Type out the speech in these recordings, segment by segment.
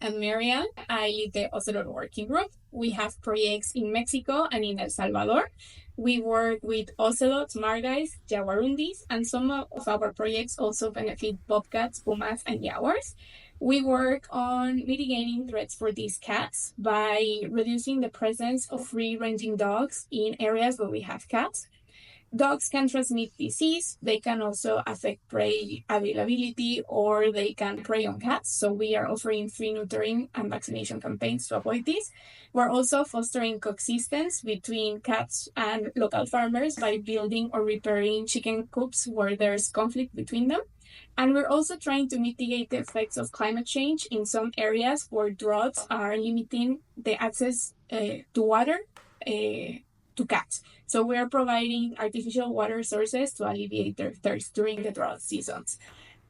I'm Mariam. I lead the Ocelot working group. We have projects in Mexico and in El Salvador. We work with ocelots, margais, jaguarundis, and some of our projects also benefit bobcats, pumas, and jaguars. We work on mitigating threats for these cats by reducing the presence of free-ranging dogs in areas where we have cats. Dogs can transmit disease. They can also affect prey availability, or they can prey on cats. So we are offering free neutering and vaccination campaigns to avoid this. We're also fostering coexistence between cats and local farmers by building or repairing chicken coops where there's conflict between them. And we're also trying to mitigate the effects of climate change in some areas where droughts are limiting the access to water to cats. So we are providing artificial water sources to alleviate their thirst during the drought seasons.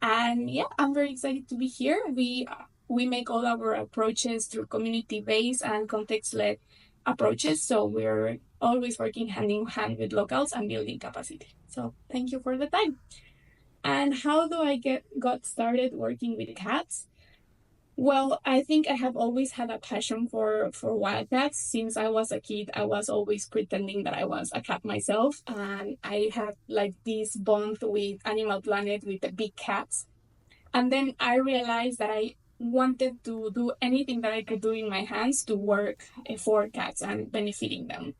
And yeah, I'm very excited to be here. We make all our approaches through community-based and context-led approaches. So we're always working hand in hand with locals and building capacity. So thank you for the time. And how do I got started working with cats? Well, I think I have always had a passion for wildcats. Since I was a kid, I was always pretending that I was a cat myself. And I had like this bond with Animal Planet with the big cats. And then I realized that I wanted to do anything that I could do in my hands to work for cats and benefiting them.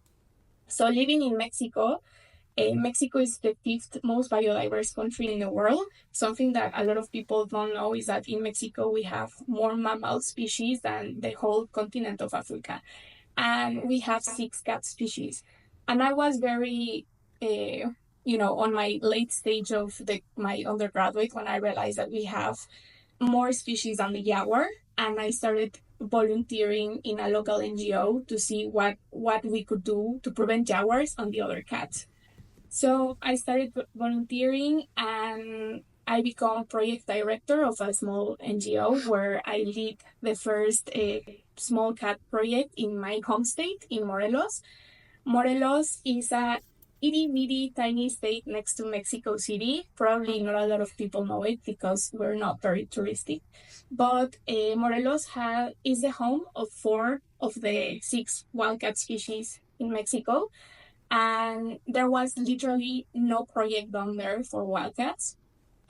So living in Mexico, Mexico is the fifth most biodiverse country in the world. Something that a lot of people don't know is that in Mexico we have more mammal species than the whole continent of Africa. And we have 6 cat species. And I was very, on my late stage of my undergraduate when I realized that we have more species than the jaguar. And I started volunteering in a local NGO to see what we could do to prevent jaguars on the other cats. So I started volunteering and I became project director of a small NGO where I lead the first small cat project in my home state in Morelos. Morelos is a itty-bitty tiny state next to Mexico City. Probably not a lot of people know it because we're not very touristic. But Morelos is the home of 4 of the 6 wildcat species in Mexico. And there was literally no project done there for wildcats.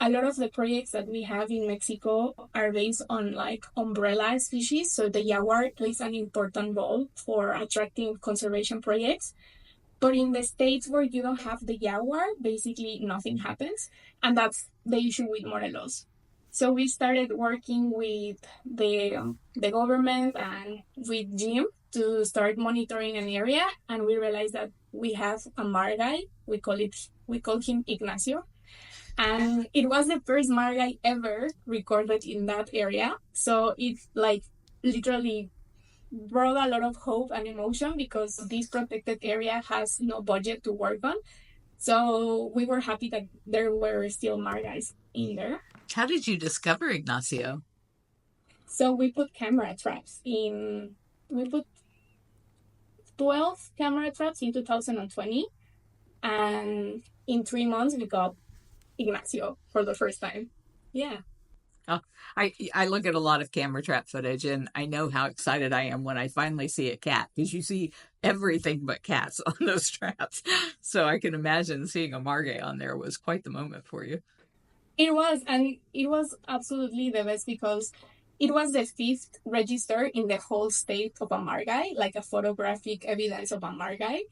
A lot of the projects that we have in Mexico are based on like umbrella species. So the jaguar plays an important role for attracting conservation projects. But in the states where you don't have the jaguar, basically nothing happens. And that's the issue with Morelos. So we started working with the government and with Jim to start monitoring an area, and we realized that we have a margai. We call him Ignacio, and it was the first margai ever recorded in that area. So it like literally brought a lot of hope and emotion because this protected area has no budget to work on. So we were happy that there were still margais in there. How did you discover Ignacio? So we put camera traps in. We put 12 camera traps in 2020, and in 3 months we got Ignacio for the first time. Yeah. Oh, I look at a lot of camera trap footage, and I know how excited I am when I finally see a cat, because you see everything but cats on those traps. So I can imagine seeing a margay on there was quite the moment for you. It was, and it was absolutely the best because it was the 5th register in the whole state of a margai, like a photographic evidence of a margai.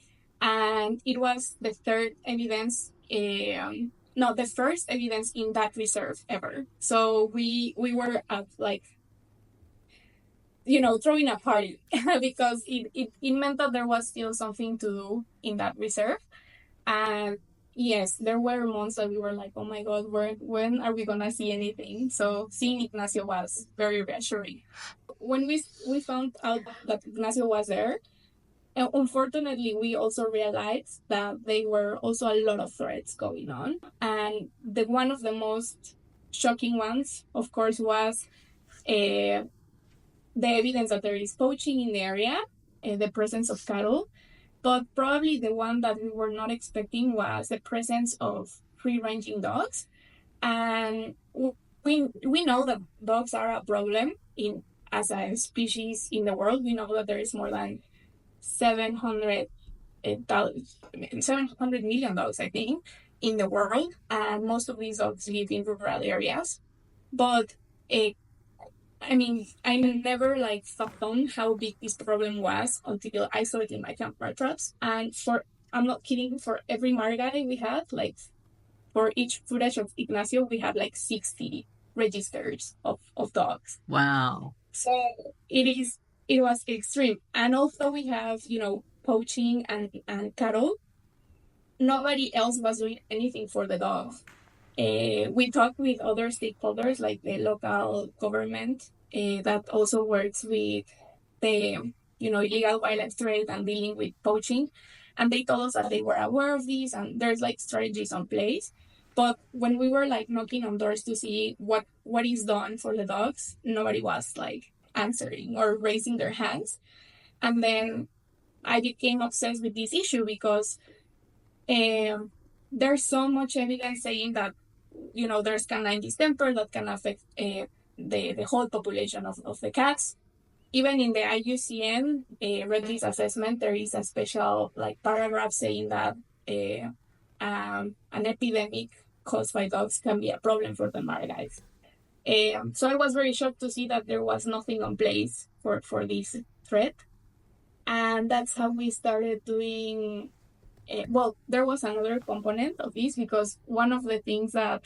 And it was the 3rd evidence, the first evidence in that reserve ever. So we were at throwing a party because it meant that there was still something to do in that reserve. And yes, there were months that we were like, oh my God, when are we going to see anything? So seeing Ignacio was very reassuring. When we found out that Ignacio was there, unfortunately, we also realized that there were also a lot of threats going on. And one of the most shocking ones, of course, was the evidence that there is poaching in the area, the presence of cattle. But probably the one that we were not expecting was the presence of free-ranging dogs. And we know that dogs are a problem in as a species in the world. We know that there is more than 700 700 million dogs, I think, in the world, and most of these dogs live in rural areas. But uh, I mean, I never like thought on how big this problem was until I saw it in my camera traps. And for I'm not kidding, for every margay we had, like for each footage of Ignacio, we had like 60 registers of dogs. Wow. So it was extreme. And although we have, poaching and cattle, nobody else was doing anything for the dogs. We talked with other stakeholders like the local government that also works with the illegal wildlife trade and dealing with poaching, and they told us that they were aware of this and there's like strategies on place. But when we were like knocking on doors to see what is done for the dogs, nobody was like answering or raising their hands. And then I became obsessed with this issue because there's so much evidence saying that there's canine distemper that can affect the whole population of the cats. Even in the IUCN red list assessment, there is a special like paragraph saying that an epidemic caused by dogs can be a problem for the margays. So I was very shocked to see that there was nothing on place for this threat. And that's how we started doing. Well, there was another component of this because one of the things that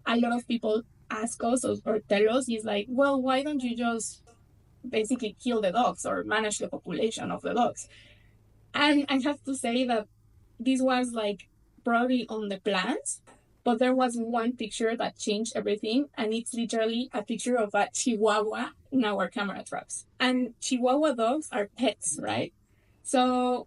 a lot of people ask us or tell us is like, well, why don't you just basically kill the dogs or manage the population of the dogs? And I have to say that this was like probably on the plans, but there was one picture that changed everything, and it's literally a picture of a Chihuahua in our camera traps. And Chihuahua dogs are pets, right? So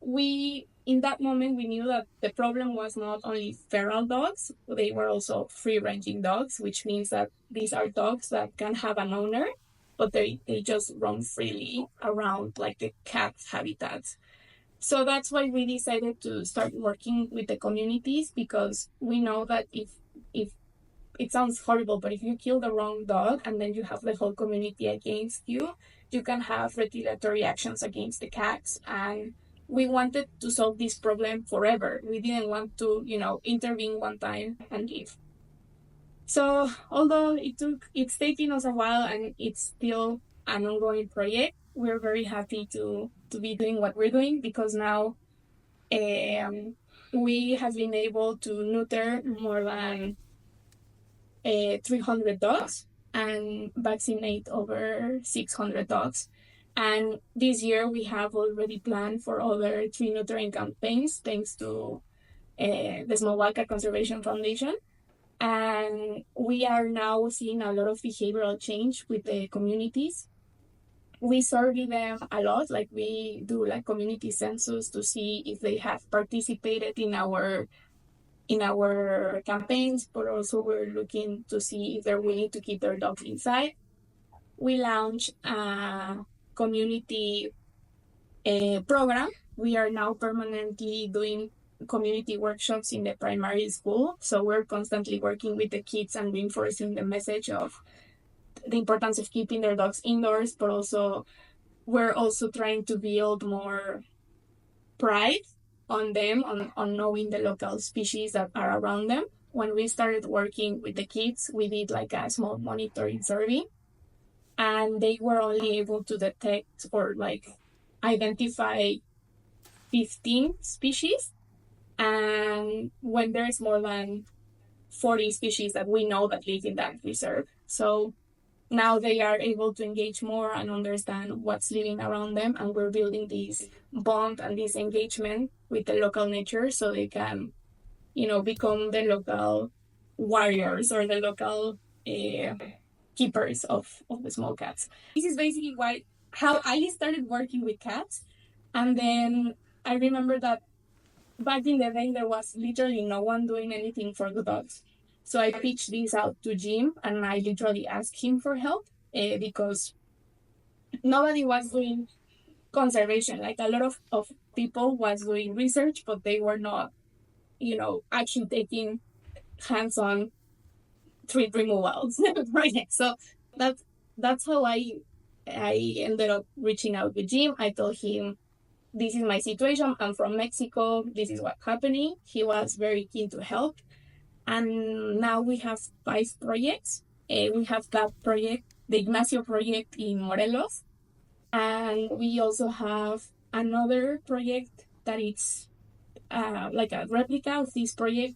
in that moment, we knew that the problem was not only feral dogs, they were also free-ranging dogs, which means that these are dogs that can have an owner, but they just roam freely around like the cat habitats. So that's why we decided to start working with the communities, because we know that if it sounds horrible, but if you kill the wrong dog and then you have the whole community against you, you can have retaliatory actions against the cats. And we wanted to solve this problem forever. We didn't want to, intervene one time and leave. So although it's taking us a while and it's still an ongoing project, we're very happy to be doing what we're doing, because now we have been able to neuter more than 300 dogs and vaccinate over 600 dogs. And this year we have already planned for other 3 neutering campaigns thanks to the Small Wildcat Conservation Foundation. And we are now seeing a lot of behavioral change with the communities. We survey them a lot, like we do like community census to see if they have participated in our campaigns, but also we're looking to see if they're willing to keep their dogs inside. We launched a community program. We are now permanently doing community workshops in the primary school. So we're constantly working with the kids and reinforcing the message of the importance of keeping their dogs indoors, but also we're also trying to build more pride on them, on knowing the local species that are around them. When we started working with the kids, we did like a small monitoring survey, and they were only able to detect or like identify 15 species. And when there's more than 40 species that we know that live in that reserve. So now they are able to engage more and understand what's living around them, and we're building this bond and this engagement with the local nature so they can, become the local warriors or the local keepers of the small cats. This is basically how I started working with cats. And then I remember that back in the day, there was literally no one doing anything for the dogs. So I pitched this out to Jim, and I literally asked him for help because nobody was doing conservation. Like a lot of people was doing research, but they were not, actually taking hands-on tree removals projects. So that's how I I ended up reaching out with Jim. I told him, this is my situation. I'm from Mexico. This is what's happening. He was very keen to help. And now we have 5 projects. We have that project, the Ignacio project in Morelos. And we also have another project that it's like a replica of this project,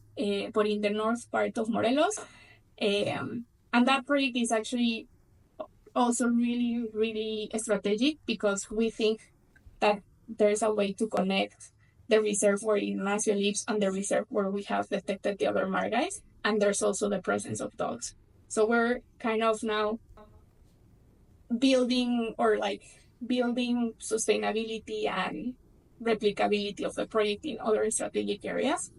but in the north part of Morelos. And that project is actually also really, really strategic because we think that there's a way to connect the reserve where Ignacio lives and the reserve where we have detected the other margais. And there's also the presence of dogs. So we're kind of now building or like building sustainability and replicability of the project in other strategic areas.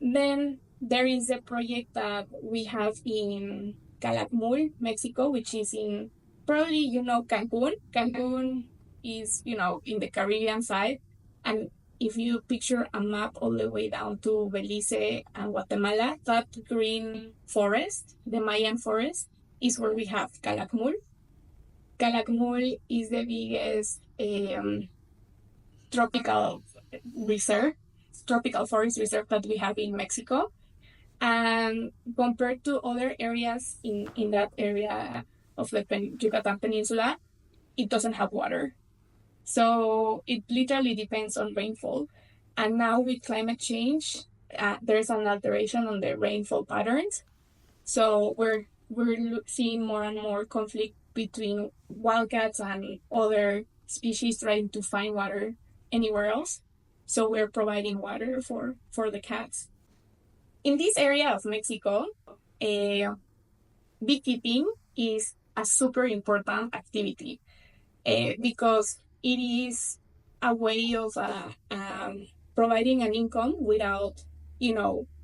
Then there is a project that we have in Calakmul, Mexico, which is in probably Cancun. Cancun is in the Caribbean side, and if you picture a map all the way down to Belize and Guatemala, that green forest, the Mayan forest, is where we have Calakmul. Calakmul is the biggest tropical reserve, tropical forest reserve that we have in Mexico. And compared to other areas in that area of the Yucatan Peninsula, it doesn't have water. So it literally depends on rainfall. And now with climate change, there's an alteration on the rainfall patterns. So we're seeing more and more conflict between wildcats and other species trying to find water anywhere else. So we're providing water for the cats. In this area of Mexico, uh, beekeeping is a super important activity because it is a way of providing an income without,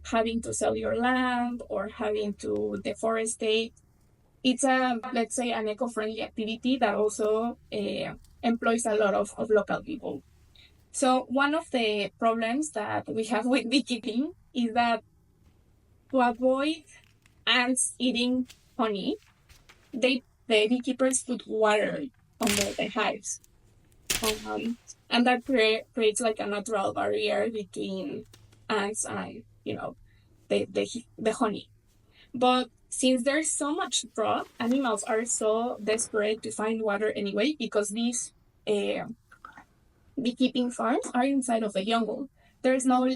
having to sell your land or having to deforestate. It's let's say, an eco-friendly activity that also employs a lot of local people. So one of the problems that we have with beekeeping is that to avoid ants eating honey, the beekeepers put water under the hives, and that creates like a natural barrier between ants and the honey. But since there's so much drought, animals are so desperate to find water anyway because these uh, beekeeping farms are inside of the jungle. There's no,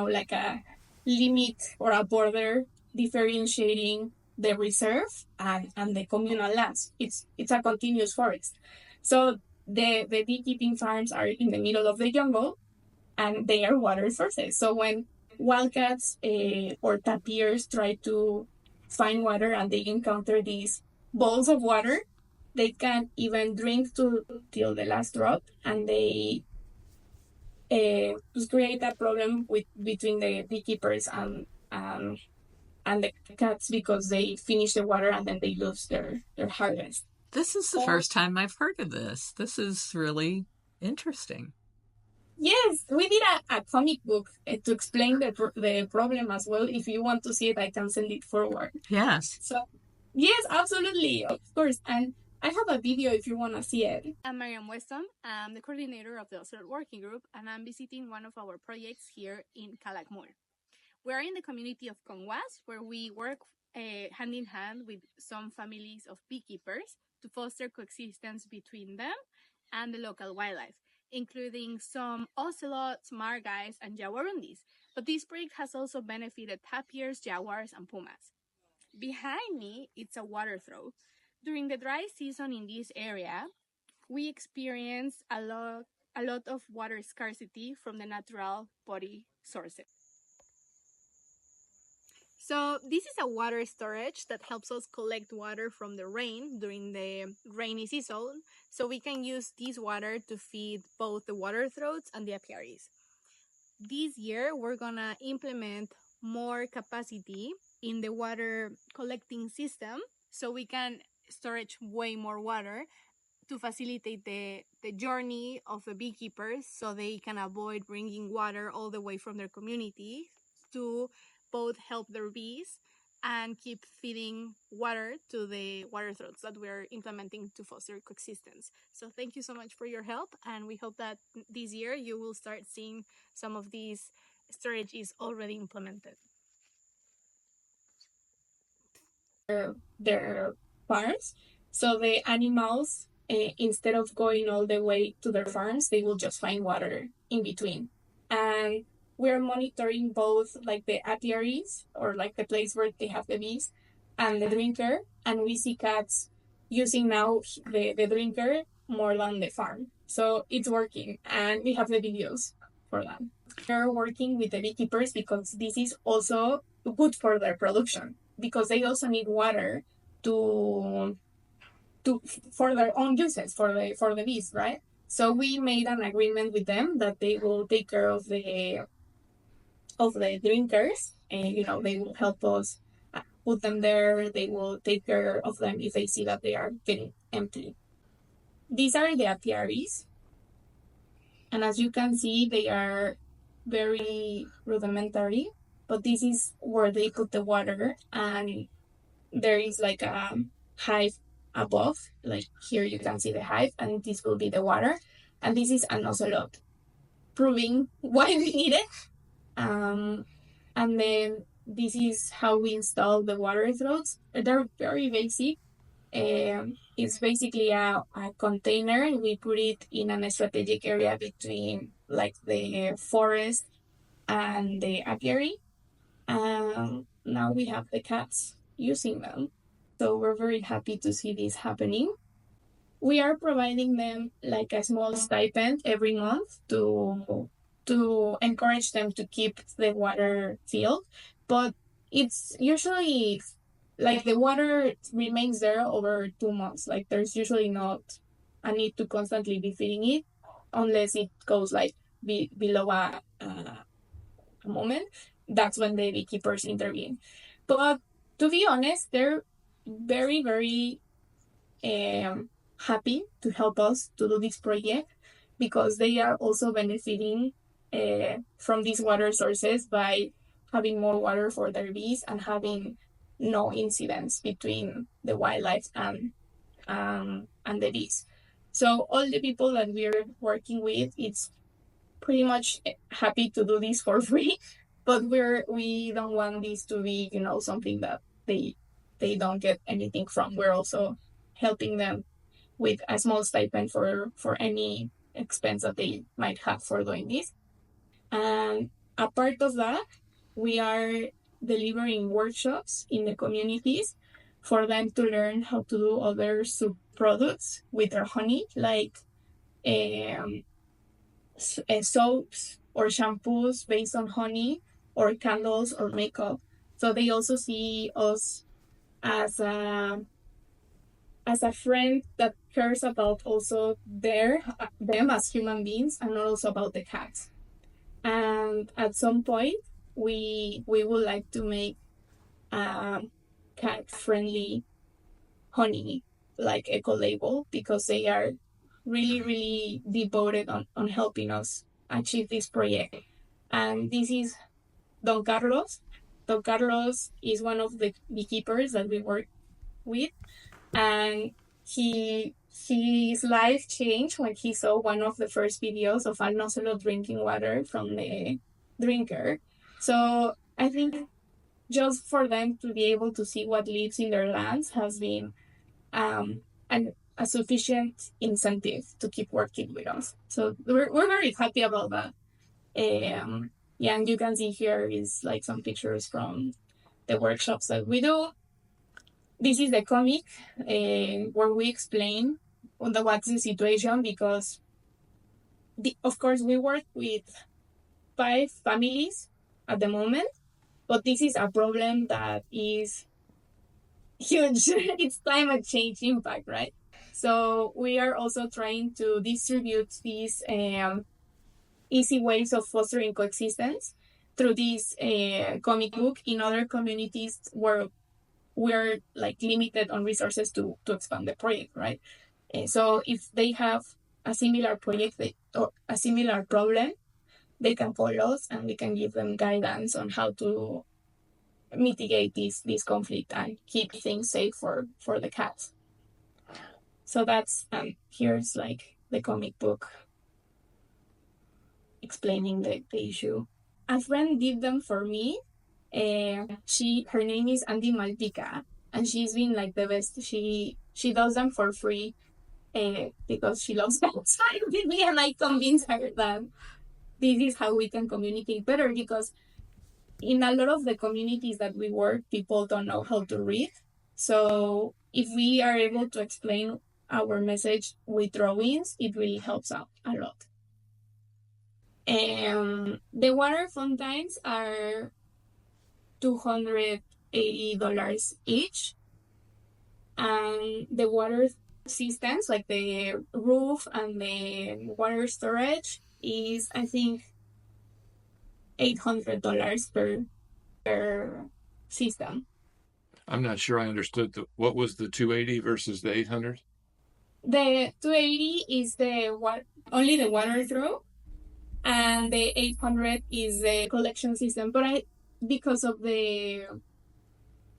like a limit or a border differentiating the reserve and the communal lands. It's a continuous forest. So the beekeeping farms are in the middle of the jungle and they are water sources. So when wildcats or tapirs try to find water and they encounter these bowls of water, they can't even drink till the last drop, and they create a problem between the beekeepers and the cats because they finish the water and then they lose their harvest. This is the first time I've heard of this. This is really interesting. Yes, we did a comic book to explain the problem as well. If you want to see it, I can send it forward. Yes. So, yes, absolutely, of course. And I have a video if you want to see it. I'm Mariam Weston. I'm the coordinator of the Ocelot working group, and I'm visiting one of our projects here in Calakmul. We're in the community of Conguas, where we work hand in hand with some families of beekeepers to foster coexistence between them and the local wildlife, including some ocelots, margais, and jaguarundis. But this project has also benefited tapirs, jaguars, and pumas. Behind me, it's a water throw. During the dry season in this area, we experience a lot of water scarcity from the natural body sources. So this is a water storage that helps us collect water from the rain during the rainy season, so we can use this water to feed both the water throats and the apiaries. This year, we're gonna implement more capacity in the water collecting system so we can storage way more water to facilitate the journey of the beekeepers so they can avoid bringing water all the way from their community to both help their bees and keep feeding water to the water throats that we're implementing to foster coexistence. So thank you so much for your help, and we hope that this year you will start seeing some of these strategies already implemented. Their farms. So the animals, instead of going all the way to their farms, they will just find water in between. And we're monitoring both like the apiaries, or like the place where they have the bees, and the drinker. And we see cats using now the drinker more than the farm. So it's working, and we have the videos for that. We're working with the beekeepers because this is also good for their production, because they also need water to for their own uses, for the bees, right? So we made an agreement with them that they will take care of the drinkers, and they will help us put them there. They will take care of them if they see that they are getting empty. These are the apiaries, and as you can see, they are very rudimentary, but this is where they put the water, and there is like a hive above. Like here you can see the hive, and this will be the water, and this is an ocelot, proving why we need it. And then this is how we install the water throats. They're very basic. It's basically a container. We put it in a strategic area between like the forest and the apiary. Now we have the cats using them. So we're very happy to see this happening. We are providing them like a small stipend every month to encourage them to keep the water filled, but it's usually like the water remains there over 2 months. Like there's usually not a need to constantly be feeding it unless it goes like below a moment. That's when the beekeepers intervene. But to be honest, they're very, very happy to help us to do this project, because they are also benefiting from these water sources by having more water for their bees and having no incidents between the wildlife and the bees. So all the people that we're working with, it's pretty much happy to do this for free, but we don't want this to be something that they don't get anything from. We're also helping them with a small stipend for any expense that they might have for doing this. And a part of that, we are delivering workshops in the communities for them to learn how to do other subproducts with their honey, like soaps or shampoos based on honey, or candles or makeup. So they also see us as a friend that cares about also them as human beings, and not also about the cats. And at some point, we would like to make cat friendly honey, like eco label, because they are really, really devoted on helping us achieve this project. And this is Don Carlos. Don Carlos is one of the beekeepers that we work with, and his life changed when he saw one of the first videos of an ocelot drinking water from the drinker. So I think just for them to be able to see what lives in their lands has been a sufficient incentive to keep working with us. So we're very happy about that. Yeah, and you can see here is like some pictures from the workshops that we do. This is the comic where we explain what's the situation, because of course we work with 5 families at the moment, but this is a problem that is huge. It's climate change impact, right? So we are also trying to distribute these easy ways of fostering coexistence through this comic book in other communities where we're like limited on resources to expand the project, right? So if they have a similar project or a similar problem, they can call us and we can give them guidance on how to mitigate this conflict and keep things safe for the cats. So that's here's like the comic book explaining the issue. A friend did them for me. Her name is Andy Malpica, and she's been like the best. She does them for free because she loves pets with me, and I convinced her that this is how we can communicate better, because in a lot of the communities that we work, people don't know how to read. So if we are able to explain our message with drawings, it really helps out a lot. The water fountains are $280 each. And the water systems, like the roof and the water storage, is, I think, $800 per system. I'm not sure I understood what was the 280 versus the 800? The 280 is only the water through, and the 800 is the collection system. But because of the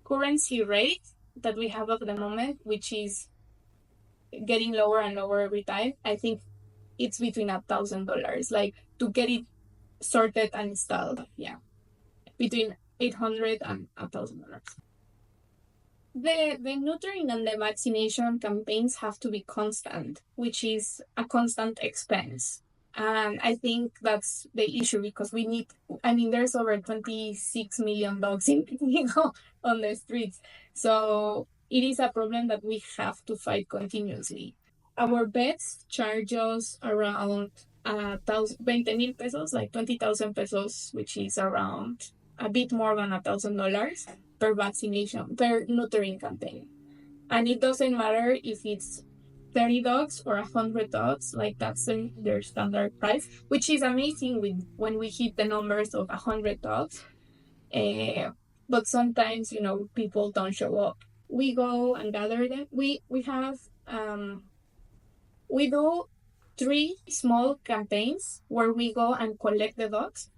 currency rate that we have at the moment, which is getting lower and lower every time, I think it's between $1,000, like to get it sorted and installed. Yeah, between $800 and $1,000. The neutering and the vaccination campaigns have to be constant, which is a constant expense. And I think that's the issue, because there's over 26 million dogs in Mexico on the streets. So it is a problem that we have to fight continuously. Our vets charge us around 20,000 pesos, like 20,000 pesos, which is around a bit more than $1,000 per vaccination, per neutering campaign. And it doesn't matter if it's 30 dogs or 100 dogs, like that's their standard price, which is amazing when we hit the numbers of 100 dogs. But sometimes, people don't show up. We go and gather them. We do 3 small campaigns where we go and collect the dogs.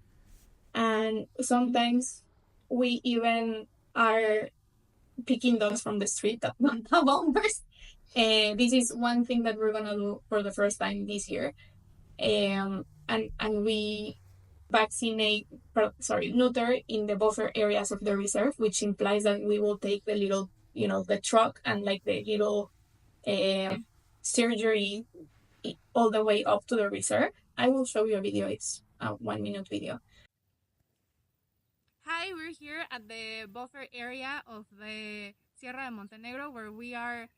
And sometimes we even are picking dogs from the street that don't have owners. This is one thing that we're going to do for the first time this year. And we neuter in the buffer areas of the reserve, which implies that we will take the little, the truck and like the little surgery all the way up to the reserve. I will show you a video. It's a 1-minute video. Hi, we're here at the buffer area of the Sierra de Montenegro, where we are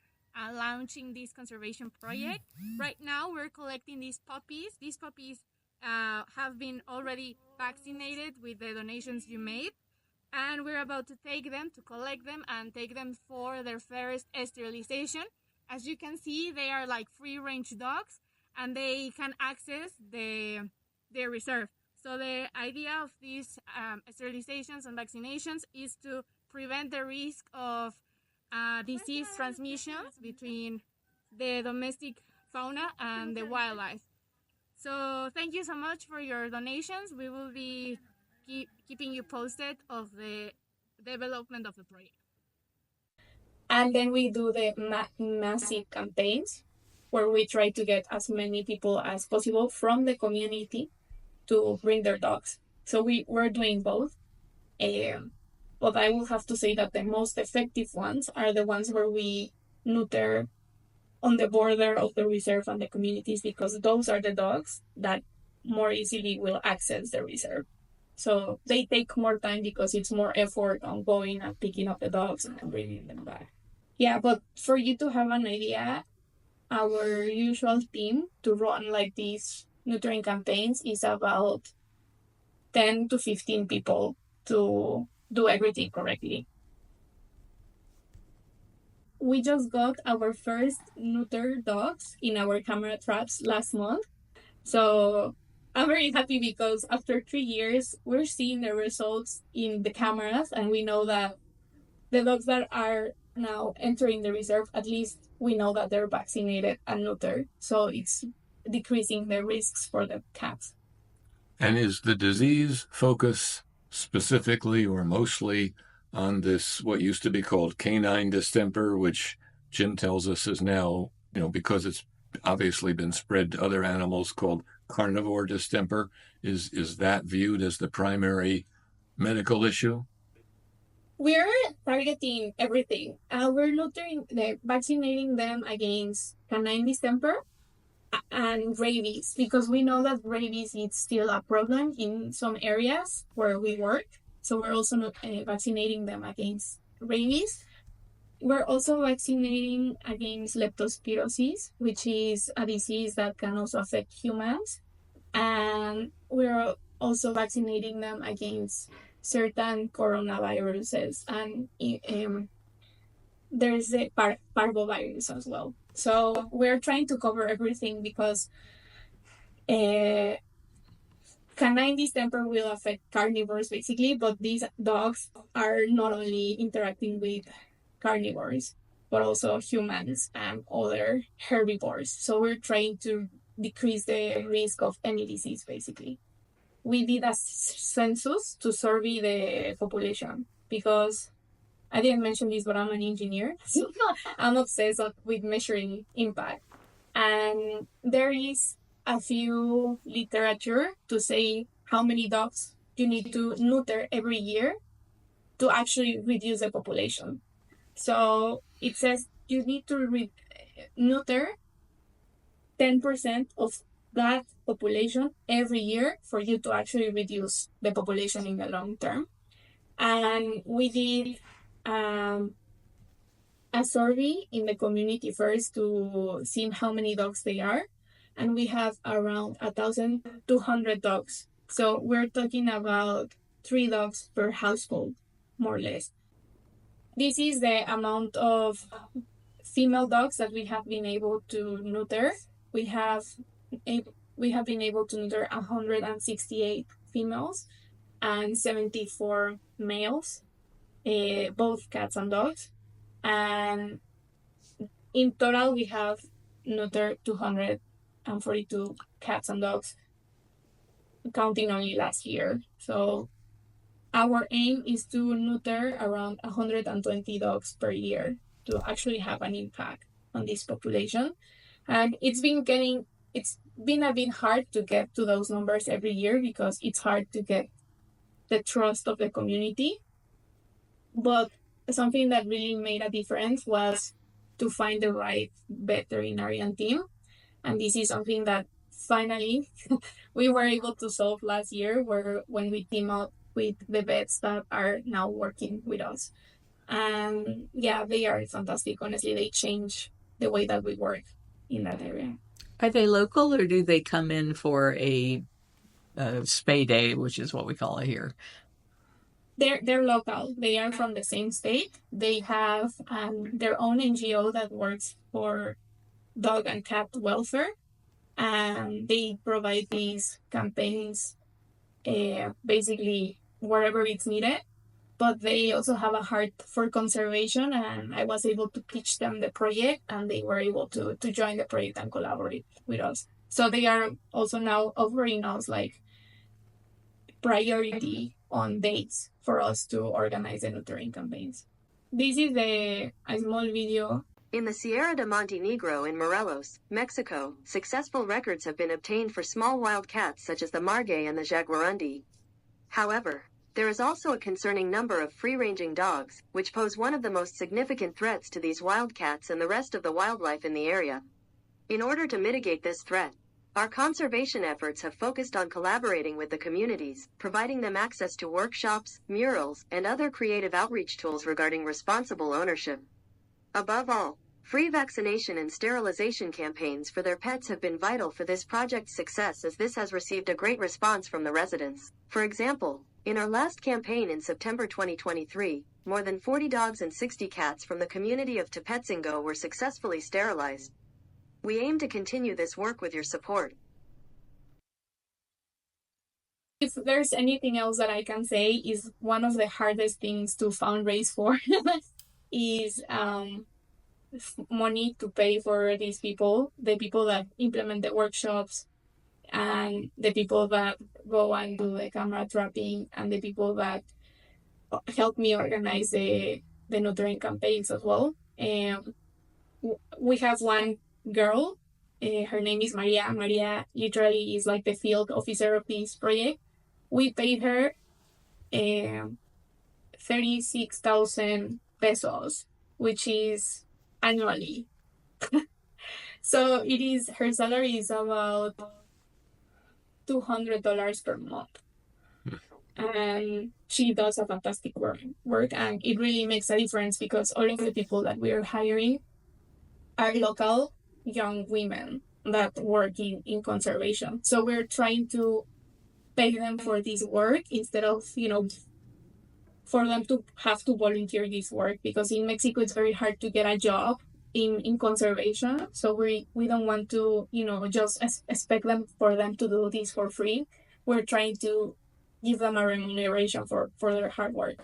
launching this conservation project. Right now, we're collecting these puppies. These puppies have been already vaccinated with the donations you made, and we're about to collect them and take them for their first sterilization. As you can see, they are like free-range dogs, and they can access the reserve. So the idea of these sterilizations and vaccinations is to prevent the risk of disease transmissions between the domestic fauna and the wildlife. So thank you so much for your donations. We will be keeping you posted of the development of the project. And then we do the massive campaigns, where we try to get as many people as possible from the community to bring their dogs. So we're doing both. But I will have to say that the most effective ones are the ones where we neuter on the border of the reserve and the communities, because those are the dogs that more easily will access the reserve. So they take more time because it's more effort on going and picking up the dogs and bringing them back. Yeah, but for you to have an idea, our usual team to run like these neutering campaigns is about 10 to 15 people to do everything correctly. We just got our first neuter dogs in our camera traps last month. So I'm very happy, because after 3 years, we're seeing the results in the cameras, and we know that the dogs that are now entering the reserve, at least we know that they're vaccinated and neutered. So it's decreasing the risks for the cats. And is the disease focus specifically or mostly on this, what used to be called canine distemper, which Jim tells us is now, because it's obviously been spread to other animals, called carnivore distemper. Is that viewed as the primary medical issue? We're targeting everything. We're vaccinating them against canine distemper and rabies, because we know that rabies is still a problem in some areas where we work. So we're also not vaccinating them against rabies. We're also vaccinating against leptospirosis, which is a disease that can also affect humans. And we're also vaccinating them against certain coronaviruses, and there's the parvovirus as well. So we're trying to cover everything, because canine distemper will affect carnivores basically, but these dogs are not only interacting with carnivores, but also humans and other herbivores. So we're trying to decrease the risk of any disease basically. We did a census to survey the population, because I didn't mention this, but I'm an engineer. So I'm obsessed with measuring impact. And there is a few literature to say how many dogs you need to neuter every year to actually reduce the population. So it says you need to neuter 10% of that population every year for you to actually reduce the population in the long term. And we did a survey in the community first to see how many dogs they are. And we have around 1,200 dogs. So we're talking about 3 dogs per household, more or less. This is the amount of female dogs that we have been able to neuter. We have been able to neuter 168 females and 74 males, both cats and dogs. And in total, we have neutered 242 cats and dogs, counting only last year. So our aim is to neuter around 120 dogs per year to actually have an impact on this population. And it's been a bit hard to get to those numbers every year, because it's hard to get the trust of the community. But something that really made a difference was to find the right veterinarian team. And this is something that finally we were able to solve last year, when we team up with the vets that are now working with us. And yeah, they are fantastic. Honestly, they change the way that we work in that area. Are they local, or do they come in for a spay day, which is what we call it here? They're local. They are from the same state. They have their own NGO that works for dog and cat welfare, and they provide these campaigns basically wherever it's needed. But they also have a heart for conservation, and I was able to pitch them the project, and they were able to join the project and collaborate with us. So they are also now offering us like priority on dates for us to organize the neutering campaigns. This is a small video. In the Sierra de Montenegro in Morelos, Mexico, successful records have been obtained for small wild cats such as the margay and the jaguarundi. However, there is also a concerning number of free-ranging dogs, which pose one of the most significant threats to these wild cats and the rest of the wildlife in the area. In order to mitigate this threat, our conservation efforts have focused on collaborating with the communities, providing them access to workshops, murals, and other creative outreach tools regarding responsible ownership. Above all, free vaccination and sterilization campaigns for their pets have been vital for this project's success, as this has received a great response from the residents. For example, in our last campaign in September 2023, more than 40 dogs and 60 cats from the community of Tepetzingo were successfully sterilized. We aim to continue this work with your support. If there's anything else that I can say, is one of the hardest things to fundraise for is money to pay for these people, the people that implement the workshops, and the people that go and do the camera trapping, and the people that helped me organize the nutrient campaigns as well. We have one girl. Her name is Maria. Maria literally is like the field officer of this project. We paid her 36,000 pesos, which is annually. So it is, her salary is about $200 per month. And she does a fantastic work, and it really makes a difference because all of the people that we are hiring are local young women that work in conservation. So we're trying to pay them for this work instead of, for them to have to volunteer this work, because in Mexico it's very hard to get a job in conservation. So we don't want to, just expect them to do this for free. We're trying to give them a remuneration for their hard work.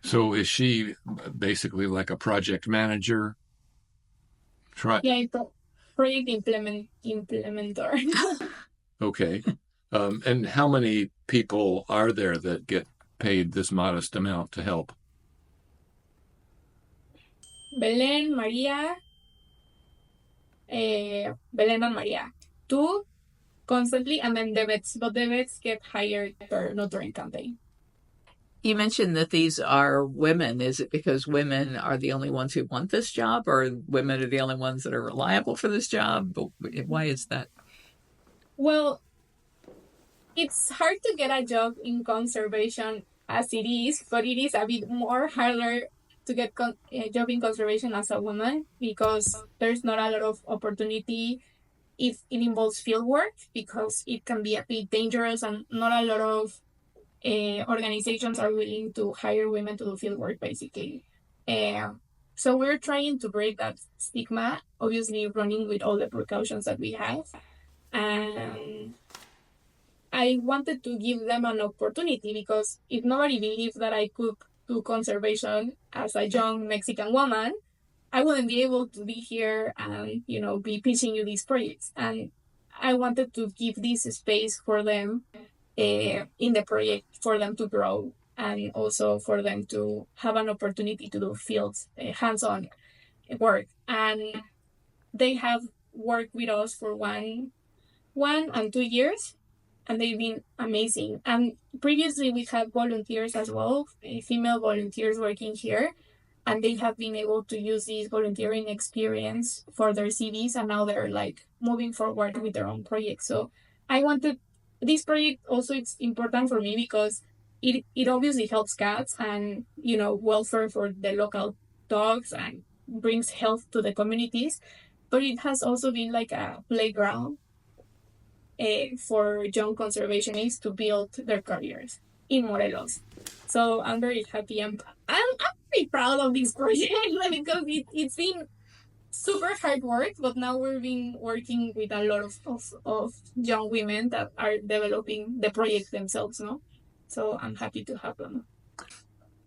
So is she basically like a project manager? Yeah, project implementer. Okay. And how many people are there that get paid this modest amount to help? Belen, Maria, Belen and Maria. Two constantly, and then the vets. But the vets get hired per nutrient campaign. You mentioned that these are women. Is it because women are the only ones who want this job, or women are the only ones that are reliable for this job? Why is that? Well, it's hard to get a job in conservation as it is, but it is a bit more harder to get a job in conservation as a woman, because there's not a lot of opportunity if it involves field work, because it can be a bit dangerous and not a lot of organizations are willing to hire women to do field work, basically. So we're trying to break that stigma, obviously running with all the precautions that we have. And I wanted to give them an opportunity, because if nobody believed that I could do conservation as a young Mexican woman, I wouldn't be able to be here and, be pitching you these projects. And I wanted to give this space for them in the project, for them to grow, and also for them to have an opportunity to do fields, hands-on work. And they have worked with us for 1 and 2 years, and they've been amazing. And previously we had volunteers as well, female volunteers working here, and they have been able to use this volunteering experience for their CVs, and now they're like moving forward with their own projects. So I wanted this project also, it's important for me because it obviously helps cats and, welfare for the local dogs and brings health to the communities, but it has also been like a playground for young conservationists to build their careers in Morelos. So I'm very happy. I'm pretty proud of this project because it's been super hard work, but now we've been working with a lot of young women that are developing the project themselves, no? So I'm happy to have them.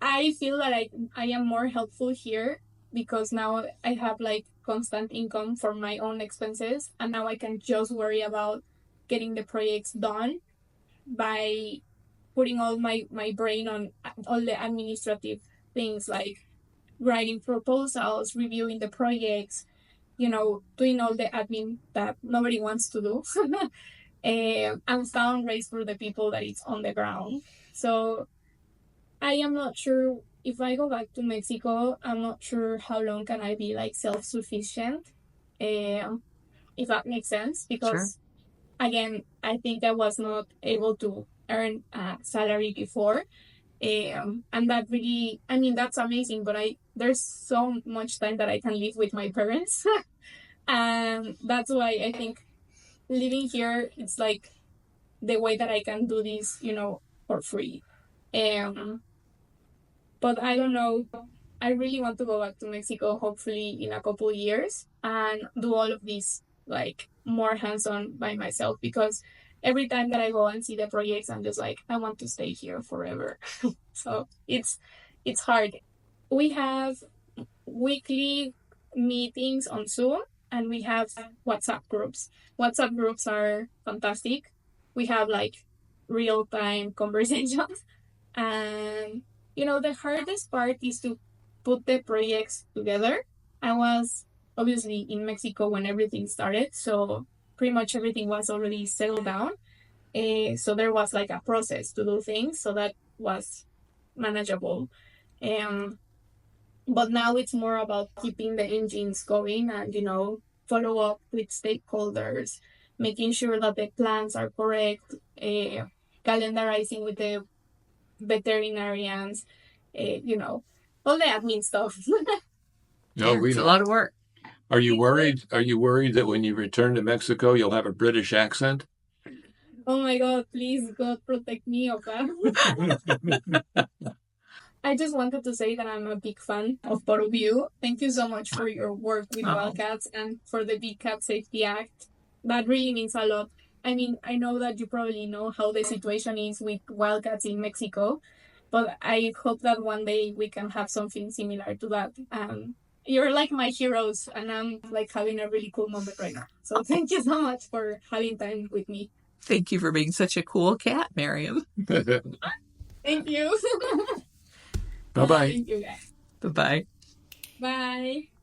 I feel that I am more helpful here because now I have like constant income for my own expenses, and now I can just worry about getting the projects done by putting all my brain on all the administrative things like writing proposals, reviewing the projects, doing all the admin that nobody wants to do, and fundraise for the people that it's on the ground. So I am not sure if I go back to Mexico, I'm not sure how long can I be like self-sufficient, if that makes sense, because again, I think I was not able to earn a salary before. And that really, that's amazing, but there's so much time that I can live with my parents. And that's why I think living here, it's like the way that I can do this, for free. But I don't know. I really want to go back to Mexico, hopefully in a couple of years, and do all of this like more hands-on by myself, because every time that I go and see the projects, I'm just like, I want to stay here forever. So it's hard. We have weekly meetings on Zoom, and we have WhatsApp groups. WhatsApp groups are fantastic. We have like real-time conversations, and The hardest part is to put the projects together. I was obviously in Mexico when everything started, so pretty much everything was already settled down. So there was like a process to do things, so that was manageable. But now it's more about keeping the engines going and, follow up with stakeholders, making sure that the plans are correct, calendarizing with the veterinarians, all the admin stuff. No, we It's a know. lot of work. Are you worried? Are you worried that when you return to Mexico, you'll have a British accent? Oh my God, please, God protect me of that. I just wanted to say that I'm a big fan of both of you. Thank you so much for your work with wildcats and for the Big Cat Safety Act. That really means a lot. I mean, I know that you probably know how the situation is with wildcats in Mexico, but I hope that one day we can have something similar to that. You're like my heroes, and I'm like having a really cool moment right now. So thank you so much for having time with me. Thank you for being such a cool cat, Mariam. Thank you. Bye-bye. Thank you, guys. Bye-bye. Bye.